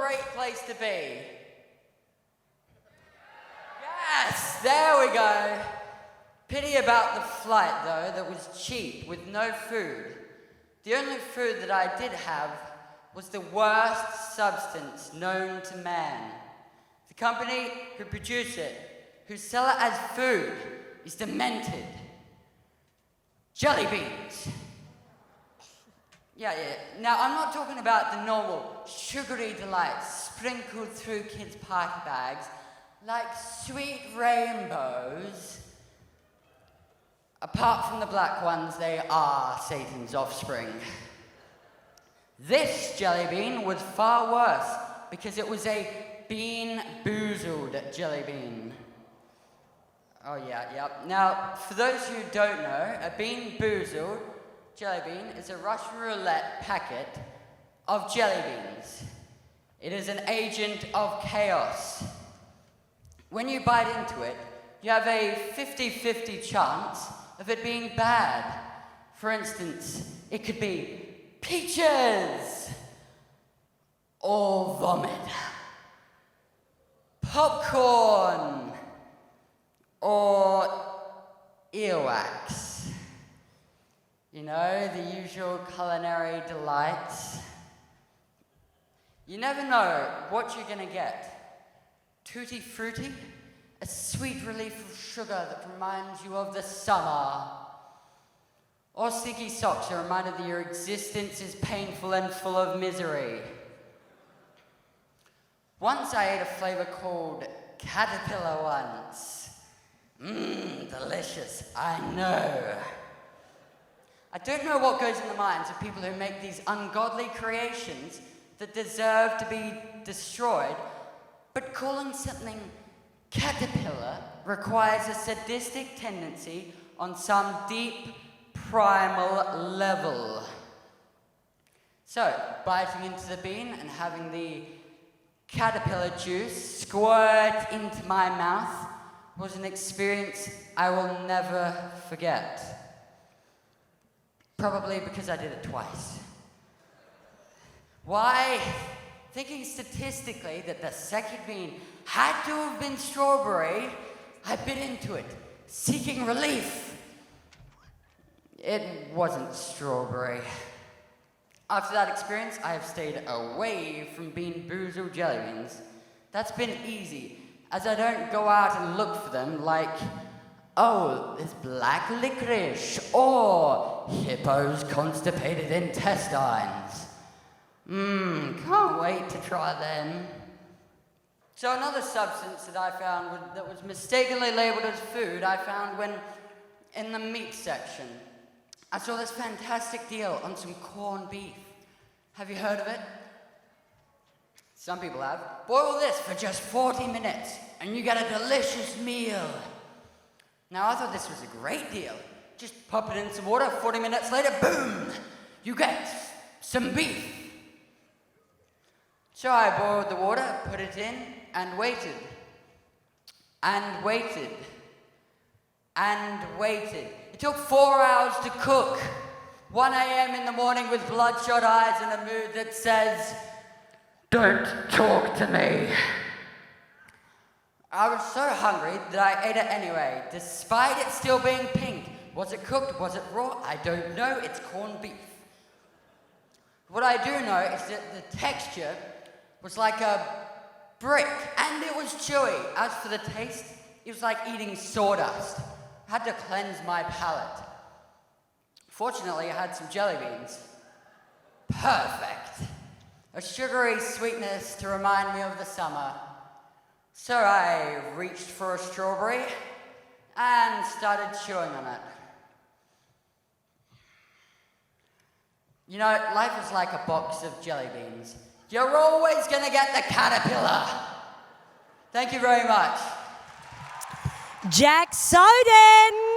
great place to be. Yes, there we go. Pity about the flight, though, that was cheap with no food. The only food that I did have was the worst substance known to man. The company who produce it, who sell it as food, is demented. Jelly beans. Yeah. Now, I'm not talking about the normal sugary delights sprinkled through kids' party bags like sweet rainbows. Apart from the black ones, they are Satan's offspring. This jelly bean was far worse because it was a bean-boozled jelly bean. Oh yeah, yep. Now, for those who don't know, a bean-boozled jelly bean is a Russian roulette packet of jelly beans. It is an agent of chaos. When you bite into it, you have a 50-50 chance of it being bad. For instance, it could be peaches, or vomit, popcorn, or earwax. You know, the usual culinary delights. You never know what you're gonna get. Tutti Frutti, a sweet relief of sugar that reminds you of the summer. Or sticky socks, a reminder that your existence is painful and full of misery. Once I ate a flavor called caterpillar once. Delicious, I know. I don't know what goes in the minds of people who make these ungodly creations that deserve to be destroyed, but calling something caterpillar requires a sadistic tendency on some deep, primal level. So, biting into the bean and having the caterpillar juice squirt into my mouth was an experience I will never forget. Probably because I did it twice. Why? Thinking statistically that the second bean had to have been strawberry, I bit into it, seeking relief. It wasn't strawberry. After that experience, I have stayed away from bean-boozled jelly beans. That's been easy, as I don't go out and look for them like, oh, there's black licorice, or hippo's constipated intestines. Can't wait to try them. So another substance that I found that was mistakenly labeled as food, I found when in the meat section. I saw this fantastic deal on some corned beef. Have you heard of it? Some people have. Boil this for just 40 minutes and you get a delicious meal. Now I thought this was a great deal. Just pop it in some water, 40 minutes later, boom! You get some beef. So I boiled the water, put it in, and waited. And waited. And waited. It took 4 hours to cook. 1 a.m. in the morning with bloodshot eyes and a mood that says, "Don't talk to me." I was so hungry that I ate it anyway, despite it still being pink. Was it cooked? Was it raw? I don't know. It's corned beef. What I do know is that the texture was like a brick, and it was chewy. As for the taste, it was like eating sawdust. I had to cleanse my palate. Fortunately, I had some jelly beans. Perfect. A sugary sweetness to remind me of the summer. So I reached for a strawberry and started chewing on it. You know, life is like a box of jelly beans. You're always gonna get the caterpillar. Thank you very much. Jack Soden.